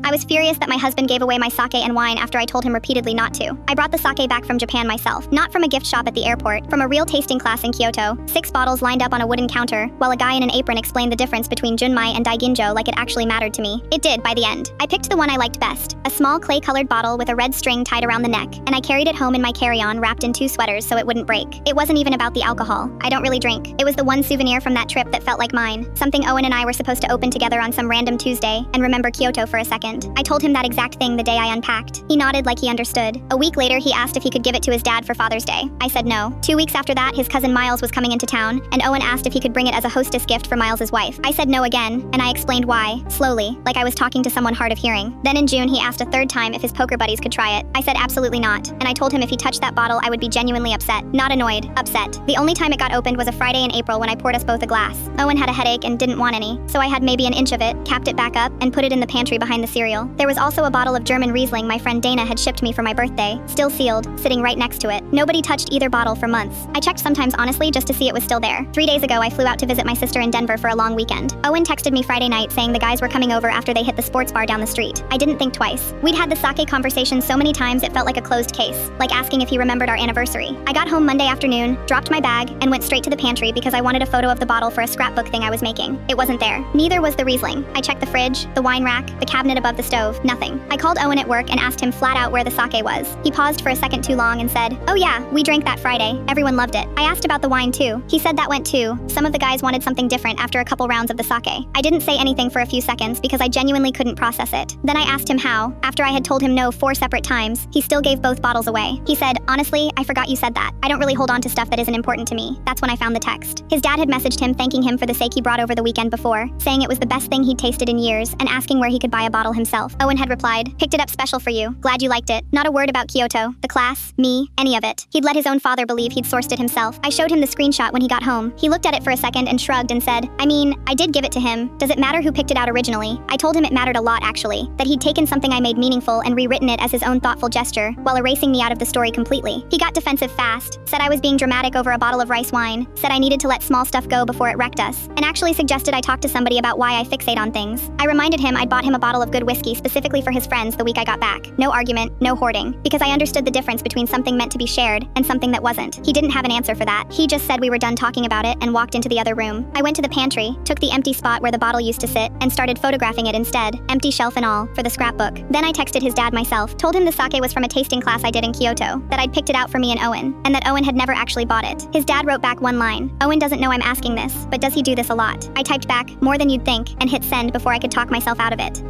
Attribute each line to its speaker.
Speaker 1: I was furious that my husband gave away my sake and wine after I told him repeatedly not to. I brought the sake back from Japan myself, not from a gift shop at the airport, from a real tasting class in Kyoto. 6 bottles lined up on a wooden counter, while a guy in an apron explained the difference between Junmai and Daiginjo like it actually mattered to me. It did by the end. I picked the one I liked best, a small clay-colored bottle with a red string tied around the neck, and I carried it home in my carry-on wrapped in 2 sweaters so it wouldn't break. It wasn't even about the alcohol. I don't really drink. It was the one souvenir from that trip that felt like mine, something Owen and I were supposed to open together on some random Tuesday and remember Kyoto for a second. I told him that exact thing the day I unpacked. He nodded like he understood. A week later, he asked if he could give it to his dad for Father's Day. I said no. 2 weeks after that, his cousin Miles was coming into town, and Owen asked if he could bring it as a hostess gift for Miles's wife. I said no again, and I explained why, slowly, like I was talking to someone hard of hearing. Then in June, he asked a 3rd time if his poker buddies could try it. I said absolutely not, and I told him if he touched that bottle, I would be genuinely upset. Not annoyed, upset. The only time it got opened was a Friday in April when I poured us both a glass. Owen had a headache and didn't want any, so I had maybe an inch of it, capped it back up, and put it in the pantry behind the cereal. There was also a bottle of German Riesling my friend Dana had shipped me for my birthday, still sealed, sitting right next to it. Nobody touched either bottle for months. I checked sometimes honestly just to see it was still there. 3 days ago, I flew out to visit my sister in Denver for a long weekend. Owen texted me Friday night saying the guys were coming over after they hit the sports bar down the street. I didn't think twice. We'd had the sake conversation so many times it felt like a closed case, like asking if he remembered our anniversary. I got home Monday afternoon, dropped my bag, and went straight to the pantry because I wanted a photo of the bottle for a scrapbook thing I was making. It wasn't there. Neither was the Riesling. I checked the fridge, the wine rack, the cabinet above the stove, nothing. I called Owen at work and asked him flat out where the sake was. He paused for a second too long and said, "Oh yeah, we drank that Friday. Everyone loved it." I asked about the wine too. He said that went too. Some of the guys wanted something different after a couple rounds of the sake. I didn't say anything for a few seconds because I genuinely couldn't process it. Then I asked him how. After I had told him no 4 separate times, he still gave both bottles away. He said, "Honestly, I forgot you said that. I don't really hold on to stuff that isn't important to me." That's when I found the text. His dad had messaged him thanking him for the sake he brought over the weekend before, saying it was the best thing he'd tasted in years, and asking where he could buy a bottle himself. Owen had replied, "Picked it up special for you. Glad you liked it." Not a word about Kyoto, the class, me, any of it. He'd let his own father believe he'd sourced it himself. I showed him the screenshot when he got home. He looked at it for a second and shrugged and said, "I mean, I did give it to him. Does it matter who picked it out originally?" I told him it mattered a lot actually, that he'd taken something I made meaningful and rewritten it as his own thoughtful gesture, while erasing me out of the story completely. He got defensive fast, said I was being dramatic over a bottle of rice wine, said I needed to let small stuff go before it wrecked us, and actually suggested I talk to somebody about why I fixate on things. I reminded him I'd bought him a bottle of good whiskey specifically for his friends the week I got back. No argument, no hoarding, because I understood the difference between something meant to be shared and something that wasn't. He didn't have an answer for that. He just said we were done talking about it and walked into the other room. I went to the pantry, took the empty spot where the bottle used to sit, and started photographing it instead, empty shelf and all, for the scrapbook. Then I texted his dad myself, told him the sake was from a tasting class I did in Kyoto, that I'd picked it out for me and Owen, and that Owen had never actually bought it. His dad wrote back one line, "Owen doesn't know I'm asking this, but does he do this a lot?" I typed back, "More than you'd think," and hit send before I could talk myself out of it.